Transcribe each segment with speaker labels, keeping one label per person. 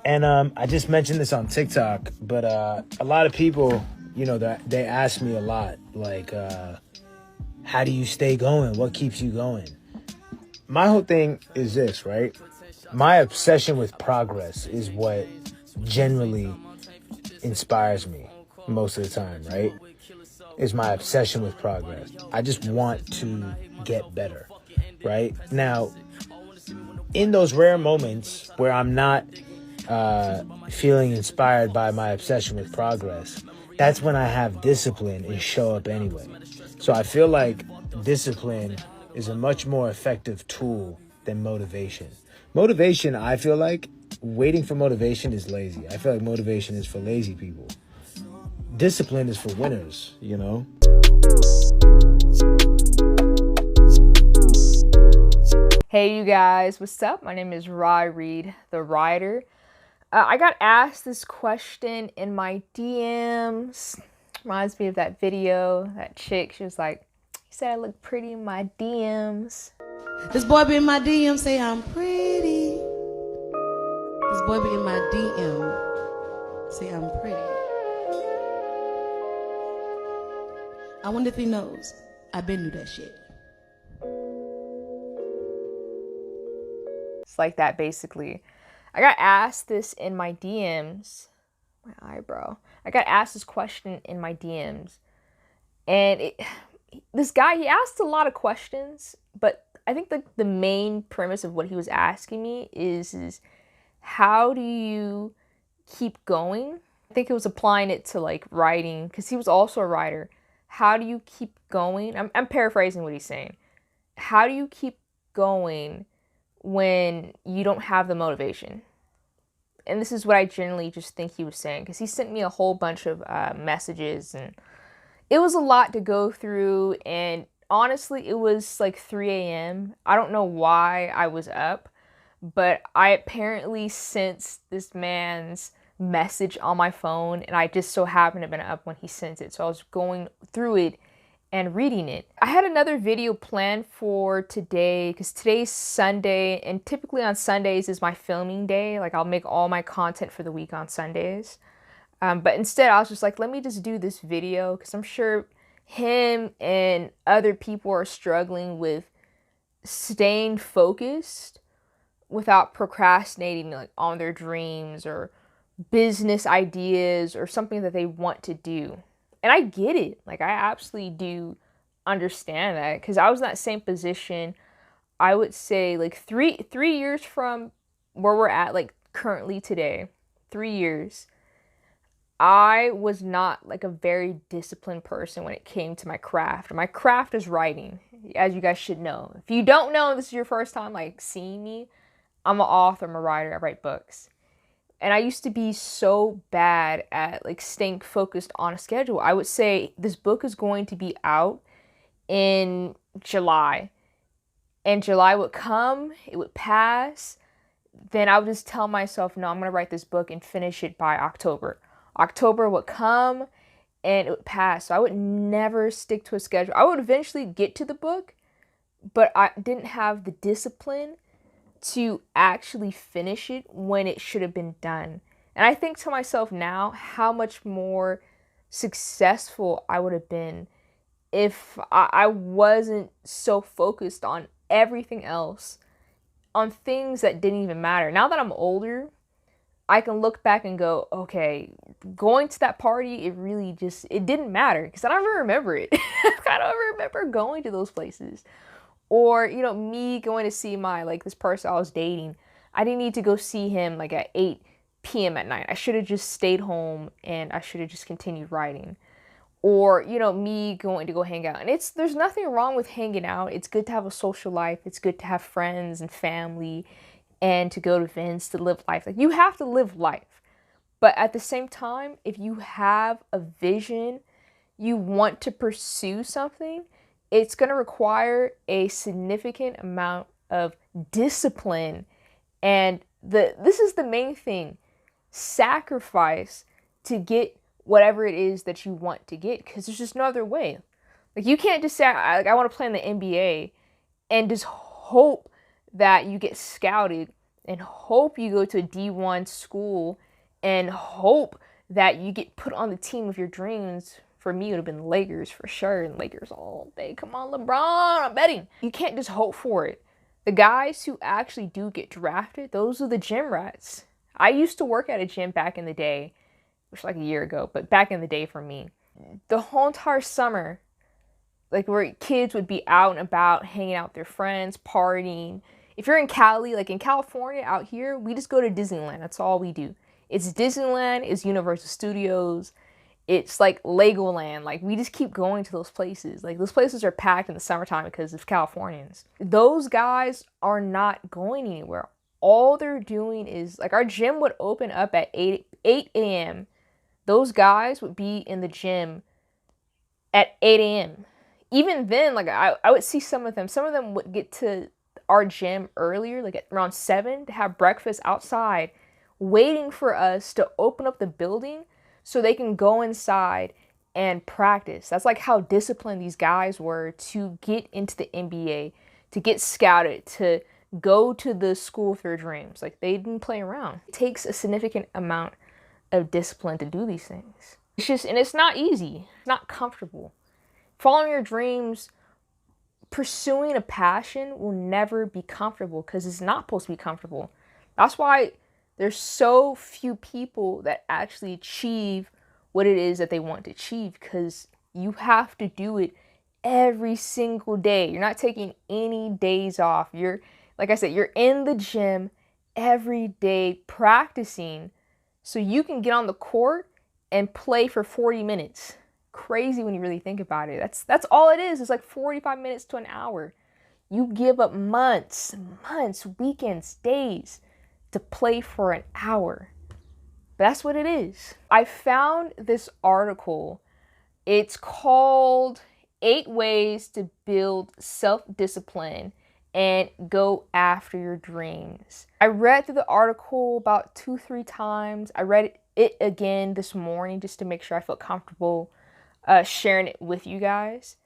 Speaker 1: And I just mentioned this on TikTok, but a lot of people, they ask me a lot, like, how do you stay going? What keeps you going? My whole thing is this, right? My obsession with progress is what generally inspires me most of the time, right? Is my obsession with progress. I just want to get better, right? Now, in those rare moments where I'm not feeling inspired by my obsession with progress, that's when I have discipline and show up anyway. So I feel like discipline is a much more effective tool than motivation. Motivation, I feel like waiting for motivation is lazy. I feel like motivation is for lazy people. Discipline is for winners,
Speaker 2: Hey you guys, what's up? My name is Rye Reed, the writer. I got asked this question in my DMs. Reminds me of that video, that chick, she was like, you said I look pretty in my DMs.
Speaker 3: This boy be in my DM say I'm pretty. This boy be in my DM say I'm pretty. I wonder if he knows. I been knew that shit.
Speaker 2: It's like that basically. I got asked this in my DMs. My eyebrow. I got asked this question in my DMs. And this guy, he asked a lot of questions, but I think the main premise of what he was asking me is how do you keep going? I think it was applying it to like writing, because he was also a writer. How do you keep going? I'm paraphrasing what he's saying. How do you keep going when you don't have the motivation? And this is what I generally just think he was saying, because he sent me a whole bunch of messages, and it was a lot to go through. And honestly, it was like 3 a.m. I don't know why I was up, but I apparently sensed this man's message on my phone, and I just so happened to have been up when he sent it. So I was going through it and reading it. I had another video planned for today because today's Sunday, and typically on Sundays is my filming day. Like I'll make all my content for the week on Sundays. But instead I was just like, let me just do this video because I'm sure him and other people are struggling with staying focused without procrastinating like on their dreams or business ideas or something that they want to do. And I get it. Like, I absolutely do understand that, because I was in that same position, I would say, like, three years from where we're at, like, currently today, 3 years, I was not, like, a very disciplined person when it came to my craft. My craft is writing, as you guys should know. If you don't know, this is your first time, like, seeing me, I'm an author, I'm a writer, I write books. And I used to be so bad at like staying focused on a schedule. I would say this book is going to be out in July. And July would come, it would pass. Then I would just tell myself, no, I'm going to write this book and finish it by October. October would come and it would pass. So I would never stick to a schedule. I would eventually get to the book, but I didn't have the discipline to actually finish it when it should have been done. And I think to myself now how much more successful I would have been if I wasn't so focused on everything else, on things that didn't even matter. Now that I'm older, I can look back and go, okay, going to that party, it didn't matter, because I don't even remember it. I don't remember going to those places. Or, me going to see this person I was dating. I didn't need to go see him like at 8 p.m. at night. I should have just stayed home and I should have just continued writing. Or, me going to go hang out. And there's nothing wrong with hanging out. It's good to have a social life. It's good to have friends and family and to go to events, to live life. Like, you have to live life. But at the same time, if you have a vision, you want to pursue something, it's going to require a significant amount of discipline. And this is the main thing. Sacrifice to get whatever it is that you want to get, because there's just no other way. Like, you can't just say, I want to play in the NBA and just hope that you get scouted and hope you go to a D1 school and hope that you get put on the team of your dreams. For me, it would have been Lakers for sure, and Lakers all day. Come on, LeBron, I'm betting. You can't just hope for it. The guys who actually do get drafted, those are the gym rats. I used to work at a gym back in the day, which was like a year ago, but back in the day for me. The whole entire summer, like where kids would be out and about, hanging out with their friends, partying. If you're in Cali, like in California out here, we just go to Disneyland. That's all we do. It's Disneyland, it's Universal Studios, it's like Legoland. Like we just keep going to those places. Like those places are packed in the summertime because of Californians. Those guys are not going anywhere. All they're doing is, like, our gym would open up at 8 a.m. Those guys would be in the gym at 8 a.m. Even then, like I would see some of them would get to our gym earlier, like at around 7, to have breakfast outside, waiting for us to open up the building so they can go inside and practice. That's like how disciplined these guys were to get into the NBA, to get scouted, to go to the school of their dreams. Like they didn't play around. It takes a significant amount of discipline to do these things. It's just, and it's not easy. It's not comfortable. Following your dreams, pursuing a passion will never be comfortable because it's not supposed to be comfortable. That's why there's so few people that actually achieve what it is that they want to achieve, because you have to do it every single day. You're not taking any days off. You're, like I said, you're in the gym every day practicing so you can get on the court and play for 40 minutes. Crazy when you really think about it. That's all it is. It's like 45 minutes to an hour. You give up months, weekends, days to play for an hour. But that's what it is. I found this article. It's called 8 Ways to Build Self-Discipline and Go After Your Dreams. I read through the article about 2-3 times. I read it again this morning just to make sure I felt comfortable sharing it with you guys.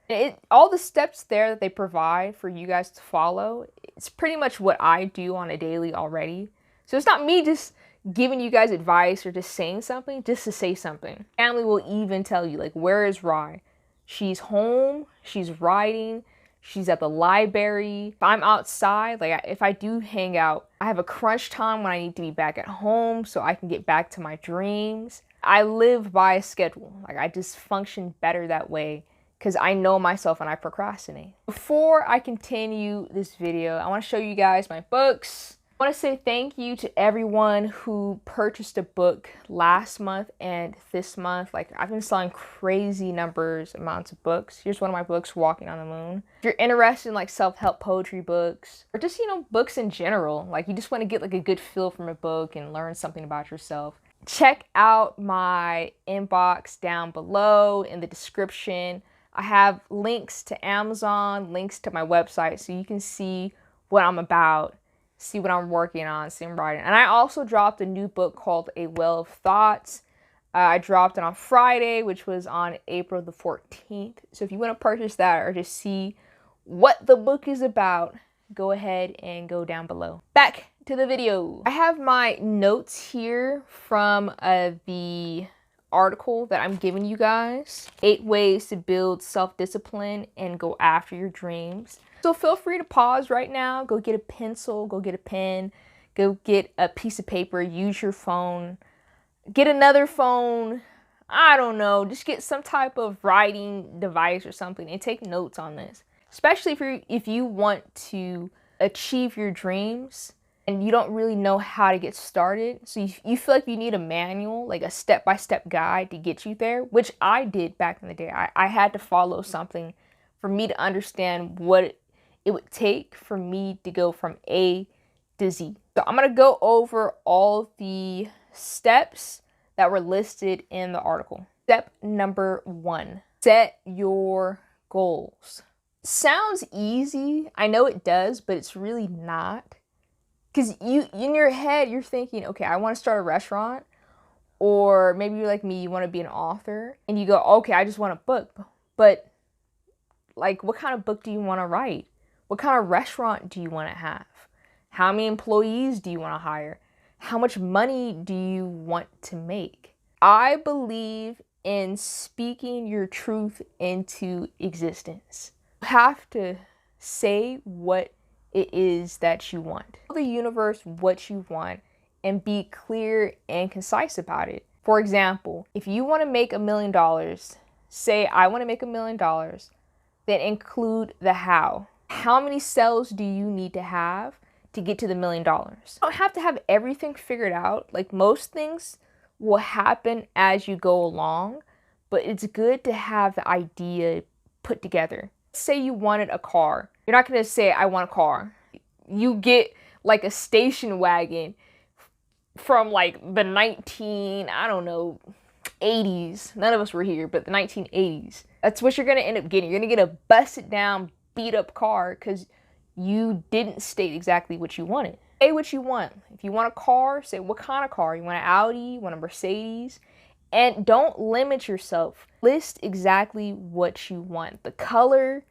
Speaker 2: All the steps there that they provide for you guys to follow, it's pretty much what I do on a daily already. So it's not me just giving you guys advice or just saying something just to say something. Family will even tell you, like, where is Rye? She's home, she's writing, she's at the library. If I'm outside, like if I do hang out, I have a crunch time when I need to be back at home so I can get back to my dreams. I live by a schedule. Like I just function better that way because I know myself and I procrastinate. Before I continue this video, I want to show you guys my books. I want to say thank you to everyone who purchased a book last month and this month. Like I've been selling crazy amounts of books. Here's one of my books, Walking on the Moon. If you're interested in like self-help poetry books or just, books in general, like you just want to get like a good feel from a book and learn something about yourself, check out my inbox down below in the description. I have links to Amazon, links to my website so you can see what I'm about, see what I'm working on, see what I'm writing. And I also dropped a new book called A Well of Thoughts. I dropped it on Friday, which was on April the 14th. So if you want to purchase that or just see what the book is about, go ahead and go down below. Back to the video. I have my notes here from the article that I'm giving you guys. 8 ways to build self-discipline and go after your dreams. So feel free to pause right now, go get a pencil, go get a pen, go get a piece of paper, use your phone, get another phone, I don't know, just get some type of writing device or something and take notes on this. Especially if you want to achieve your dreams and you don't really know how to get started. So you feel like you need a manual, like a step-by-step guide to get you there, which I did back in the day. I had to follow something for me to understand what it would take for me to go from A to Z. So I'm gonna go over all the steps that were listed in the article. Step number 1, set your goals. Sounds easy, I know it does, but it's really not. Because in your head, you're thinking, okay, I want to start a restaurant, or maybe you're like me, you want to be an author, and you go, okay, I just want a book. But like, what kind of book do you want to write? What kind of restaurant do you want to have? How many employees do you want to hire? How much money do you want to make? I believe in speaking your truth into existence. You have to say what it is that you want. Tell the universe what you want and be clear and concise about it. For example, if you want to make $1 million, say, I want to make $1 million, then include the how. How many sales do you need to have to get to the $1 million? You don't have to have everything figured out. Like, most things will happen as you go along, but it's good to have the idea put together. Say you wanted a car. You're not going to say, I want a car. You get like a station wagon from like the 80s. None of us were here, but the 1980s. That's what you're going to end up getting. You're going to get a busted down, beat up car because you didn't state exactly what you wanted. Say what you want. If you want a car, say what kind of car. You want an Audi, you want a Mercedes, and don't limit yourself. List exactly what you want. The color,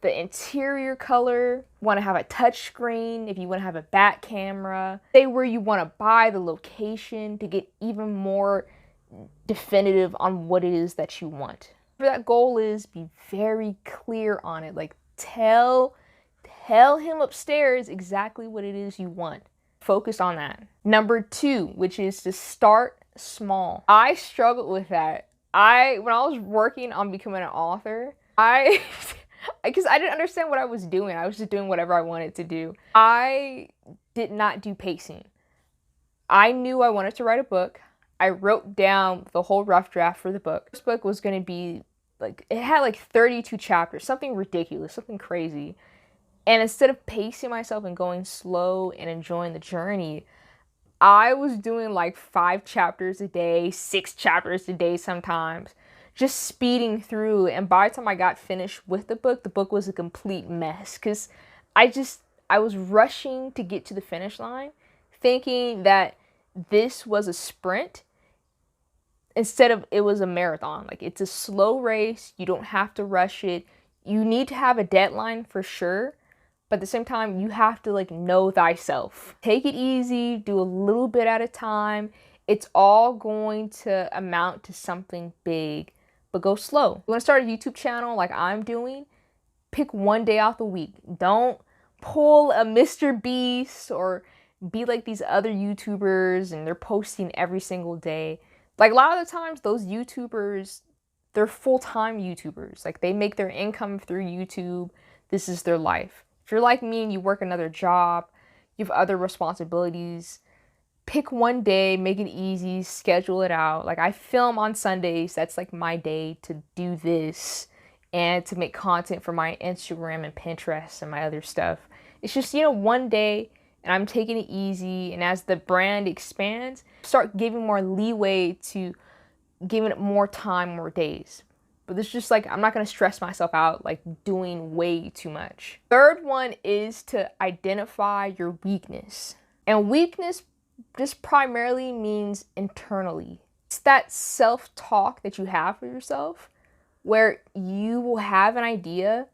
Speaker 2: the interior color, want to have a touch screen, if you want to have a back camera. Say where you want to buy, the location, to get even more definitive on what it is that you want. Whatever that goal is, be very clear on it. Like, tell him upstairs exactly what it is you want. Focus on that. Number 2, which is to start small. I struggled with that. When I was working on becoming an author, because I didn't understand what I was doing. I was just doing whatever I wanted to do. I did not do pacing. I knew I wanted to write a book. I wrote down the whole rough draft for the book. This book was going to be like, it had like 32 chapters, something ridiculous, something crazy. And instead of pacing myself and going slow and enjoying the journey, I was doing like 5 chapters a day, 6 chapters a day sometimes, just speeding through. And by the time I got finished with the book was a complete mess because I was rushing to get to the finish line, thinking that this was a sprint instead of it was a marathon. Like, it's a slow race. You don't have to rush it. You need to have a deadline for sure. But at the same time, you have to like know thyself. Take it easy, do a little bit at a time. It's all going to amount to something big, but go slow. You want to start a YouTube channel like I'm doing? Pick one day out the week. Don't pull a Mr. Beast or be like these other YouTubers and they're posting every single day. Like, a lot of the times those YouTubers, they're full-time YouTubers. Like, they make their income through YouTube. This is their life. If you're like me and you work another job, you have other responsibilities, pick one day, make it easy, schedule it out. Like, I film on Sundays. That's like my day to do this and to make content for my Instagram and Pinterest and my other stuff. It's just, one day and I'm taking it easy. And as the brand expands, start giving more leeway to giving it more time, more days. But it's just like, I'm not going to stress myself out like doing way too much. Third one is to identify your weakness. And weakness just primarily means internally. It's that self-talk that you have for yourself where you will have an idea,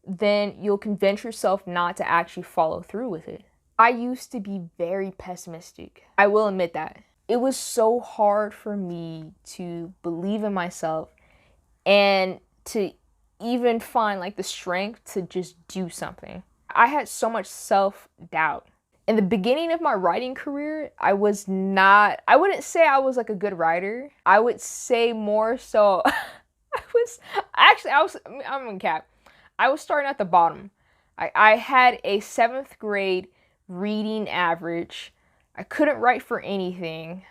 Speaker 2: then you'll convince yourself not to actually follow through with it. I used to be very pessimistic. I will admit that. It was so hard for me to believe in myself and to even find like the strength to just do something. I had so much self-doubt. In the beginning of my writing career, I wouldn't say I was like a good writer. I would say more so, I'm gonna cap. I was starting at the bottom. I had a 7th grade reading average. I couldn't write for anything.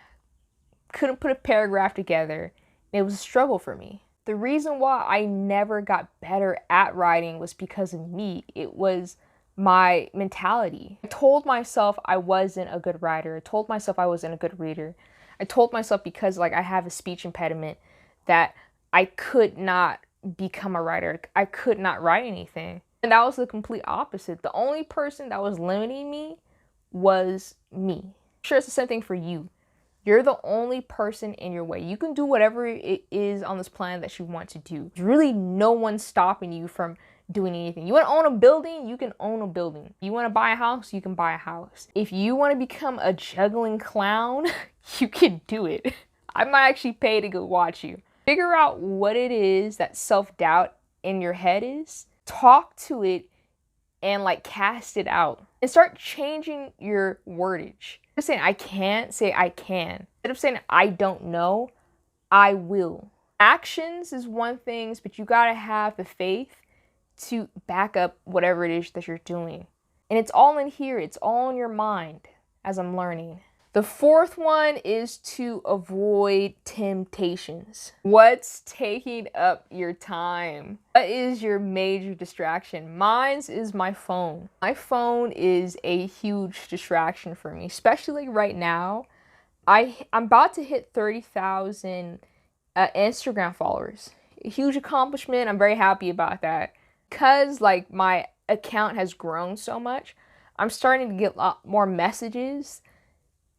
Speaker 2: Couldn't put a paragraph together. It was a struggle for me. The reason why I never got better at writing was because of me. It was my mentality. I told myself I wasn't a good writer. I told myself I wasn't a good reader. I told myself because like I have a speech impediment that I could not become a writer. I could not write anything. And that was the complete opposite. The only person that was limiting me was me. I'm sure it's the same thing for you. You're the only person in your way. You can do whatever it is on this planet that you want to do. There's really no one stopping you from doing anything. You want to own a building, you can own a building. You want to buy a house, you can buy a house. If you want to become a juggling clown, you can do it. I might actually pay to go watch you. Figure out what it is that self-doubt in your head is. Talk to it and like cast it out. And start changing your wordage. Instead of saying I can't, say I can. Instead of saying I don't know, I will. Actions is one thing, but you gotta have the faith to back up whatever it is that you're doing. And it's all in here, it's all in your mind as I'm learning. The fourth one is to avoid temptations. What's taking up your time? What is your major distraction? Mine's is my phone. My phone is a huge distraction for me, especially right now. I'm about to hit 30,000 Instagram followers. A huge accomplishment. I'm very happy about that. Because like my account has grown so much, I'm starting to get a lot more messages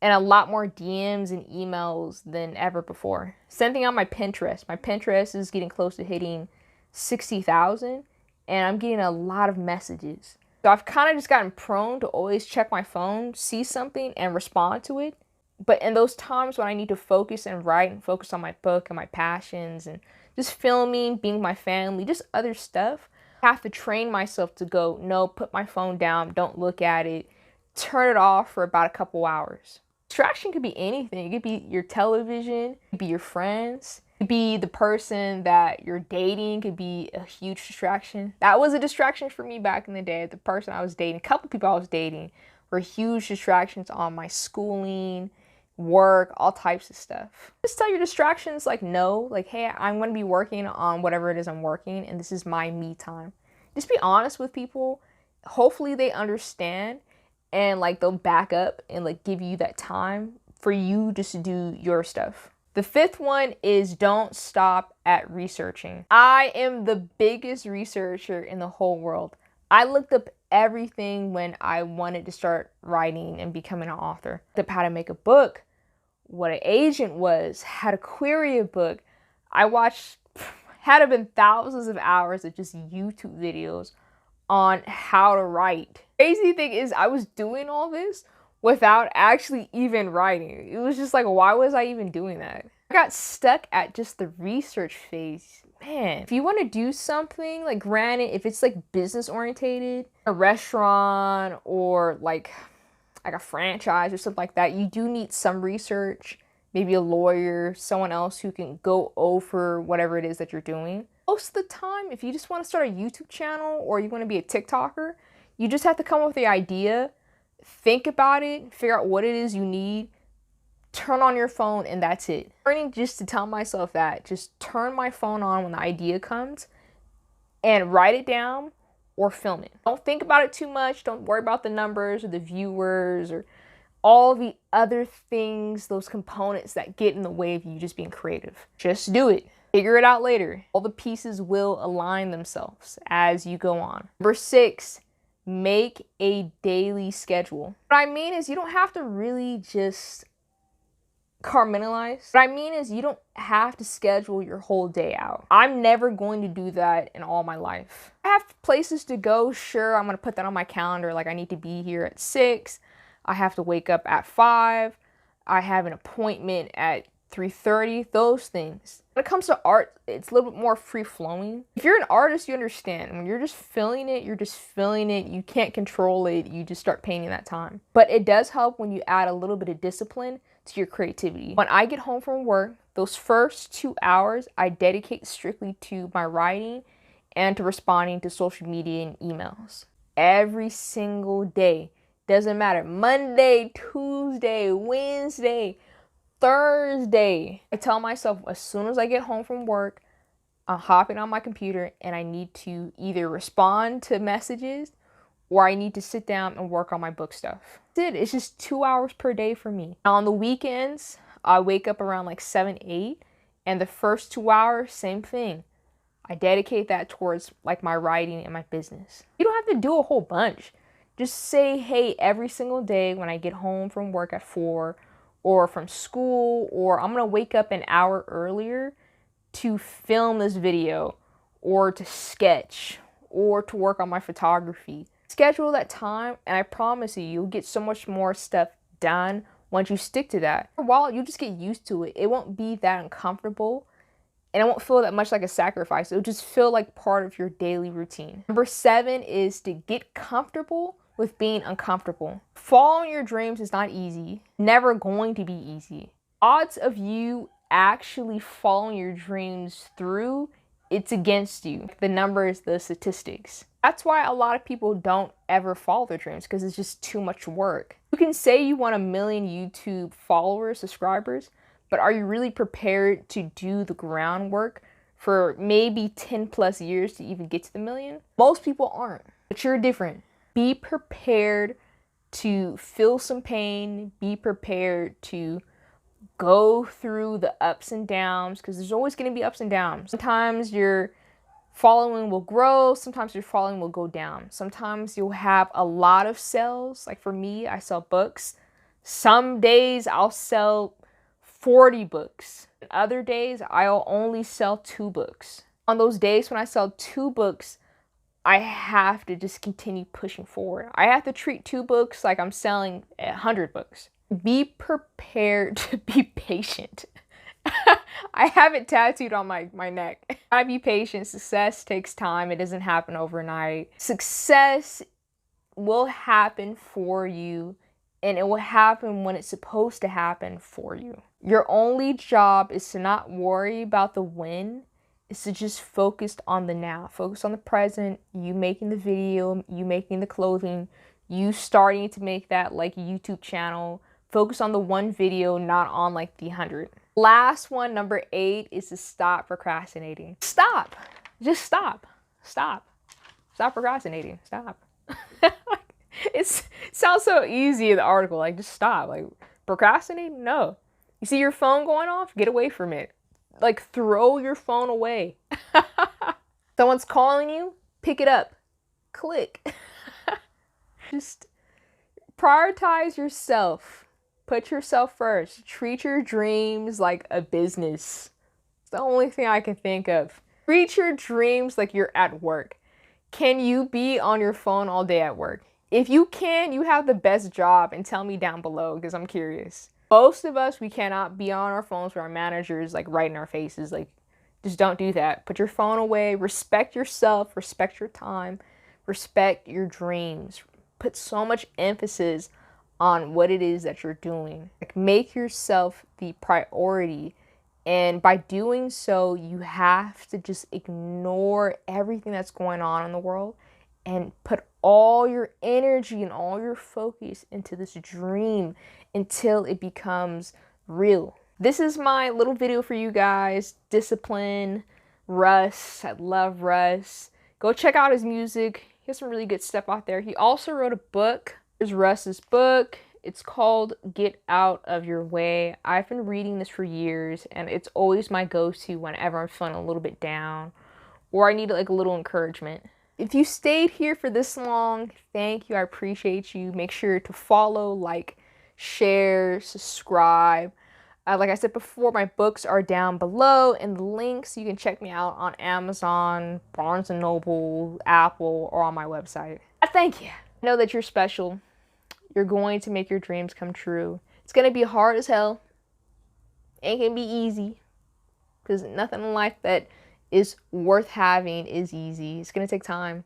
Speaker 2: and a lot more DMs and emails than ever before. Same thing on my Pinterest. My Pinterest is getting close to hitting 60,000 and I'm getting a lot of messages. So I've kind of just gotten prone to always check my phone, see something and respond to it. But in those times when I need to focus and write and focus on my book and my passions and just filming, being with my family, just other stuff, I have to train myself to go, no, put my phone down, don't look at it, turn it off for about a couple hours. Distraction could be anything. It could be your television, it could be your friends, it could be the person that you're dating, it could be a huge distraction. That was a distraction for me back in the day. The person I was dating, a couple people I was dating were huge distractions on my schooling, work, all types of stuff. Just tell your distractions like no, like hey, I'm going to be working on whatever it is I'm working and this is my me time. Just be honest with people. Hopefully they understand and like they'll back up and like give you that time for you just to do your stuff. The fifth one is don't stop at researching. I am the biggest researcher in the whole world. I looked up everything when I wanted to start writing and becoming an author. I looked up how to make a book, what an agent was, how to query a book. I watched, had to been thousands of hours of just YouTube videos on how to write. Crazy thing is I was doing all this without actually even writing. It was just like, why was I even doing that? I got stuck at just the research phase. Man, if you want to do something, like granted, if it's like business orientated, a restaurant or like a franchise or something like that, you do need some research, maybe a lawyer, someone else who can go over whatever it is that you're doing. Most of the time, if you just want to start a YouTube channel or you want to be a TikToker, you just have to come up with the idea, think about it, figure out what it is you need, turn on your phone, and that's it. Learning just to tell myself that, just turn my phone on when the idea comes and write it down or film it. Don't think about it too much. Don't worry about the numbers or the viewers or all the other things, those components that get in the way of you just being creative. Just do it. Figure it out later. All the pieces will align themselves as you go on. Number 6, make a daily schedule. What I mean is you don't have to really just compartmentalize. What I mean is you don't have to schedule your whole day out. I'm never going to do that in all my life. I have places to go, sure, I'm gonna put that on my calendar, like I need to be here at 6, I have to wake up at 5, I have an appointment at 3:30, those things. When it comes to art, it's a little bit more free-flowing. If you're an artist, you understand. When you're just feeling it, you're just feeling it. You can't control it. You just start painting that time. But it does help when you add a little bit of discipline to your creativity. When I get home from work, those first 2 hours, I dedicate strictly to my writing and to responding to social media and emails. Every single day. Doesn't matter. Monday, Tuesday, Wednesday, Thursday. I tell myself as soon as I get home from work, I'm hopping on my computer and I need to either respond to messages or I need to sit down and work on my book stuff. That's it. It's just 2 hours per day for me. On the weekends, I wake up around like 7, 8, and the first 2 hours, same thing. I dedicate that towards like my writing and my business. You don't have to do a whole bunch. Just say, hey, every single day when I get home from work at 4, or from school, or I'm gonna wake up an hour earlier to film this video or to sketch or to work on my photography. Schedule that time, and I promise you, you'll get so much more stuff done once you stick to that. For a while, you'll just get used to it. It won't be that uncomfortable, and it won't feel that much like a sacrifice. It'll just feel like part of your daily routine. Number 7 is to get comfortable with being uncomfortable. Following your dreams is not easy, never going to be easy. Odds of you actually following your dreams through, it's against you. The numbers, the statistics. That's why a lot of people don't ever follow their dreams, because it's just too much work. You can say you want 1 million YouTube followers, subscribers, but are you really prepared to do the groundwork for maybe 10 plus years to even get to the million? Most people aren't, but you're different. Be prepared to feel some pain. Be prepared to go through the ups and downs, because there's always going to be ups and downs. Sometimes your following will grow, sometimes your following will go down. Sometimes you'll have a lot of sales. Like for me, I sell books. Some days I'll sell 40 books. Other days I'll only sell 2 books. On those days when I sell 2 books, I have to just continue pushing forward. I have to treat 2 books like I'm selling 100 books. Be prepared to be patient. I have it tattooed on my neck. I be patient. Success takes time. It doesn't happen overnight. Success will happen for you, and it will happen when it's supposed to happen for you. Your only job is to not worry about the when. Is to just focus on the now. Focus on the present. You making the video, you making the clothing, you starting to make that like YouTube channel. Focus on the 1 video, not on like the 100. Last one, number 8, is to stop procrastinating. Stop. Just stop. Stop. Stop procrastinating. Stop. It sounds so easy in the article. Like, just stop. Like, procrastinate? No. You see your phone going off? Get away from it. Like, throw your phone away. Someone's calling you? Pick it up. Click. Just prioritize yourself. Put yourself first. Treat your dreams like a business. It's the only thing I can think of. Treat your dreams like you're at work. Can you be on your phone all day at work? If you can, you have the best job, and tell me down below, because I'm curious. Most of us, we cannot be on our phones with our managers like right in our faces. Like, just don't do that. Put your phone away. Respect yourself. Respect your time. Respect your dreams. Put so much emphasis on what it is that you're doing. Like, make yourself the priority. And by doing so, you have to just ignore everything that's going on in the world and put all your energy and all your focus into this dream until it becomes real. This is my little video for you guys. Discipline, Russ. I love Russ. Go check out his music. He has some really good stuff out there. He also wrote a book. Here's Russ's book. It's called Get Out of Your Way. I've been reading this for years, and it's always my go-to whenever I'm feeling a little bit down or I need like a little encouragement. If you stayed here for this long, thank you. I appreciate you. Make sure to follow, like, share, subscribe. Like I said before, my books are down below in the links. You can check me out on Amazon, Barnes & Noble, Apple, or on my website. Thank you. Know that you're special. You're going to make your dreams come true. It's going to be hard as hell. Ain't going to be easy. Because nothing in life that is worth having is easy. It's going to take time.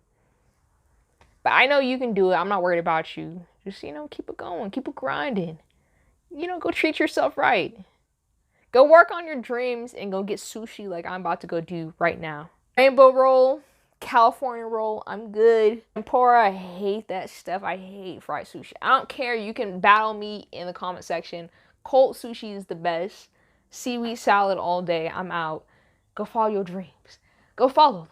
Speaker 2: But I know you can do it. I'm not worried about you. Just, keep it going. Keep it grinding. Go treat yourself right. Go work on your dreams and go get sushi like I'm about to go do right now. Rainbow roll, California roll, I'm good. Tempura, I hate that stuff. I hate fried sushi. I don't care. You can battle me in the comment section. Cold sushi is the best. Seaweed salad all day. I'm out. Go follow your dreams. Go follow them.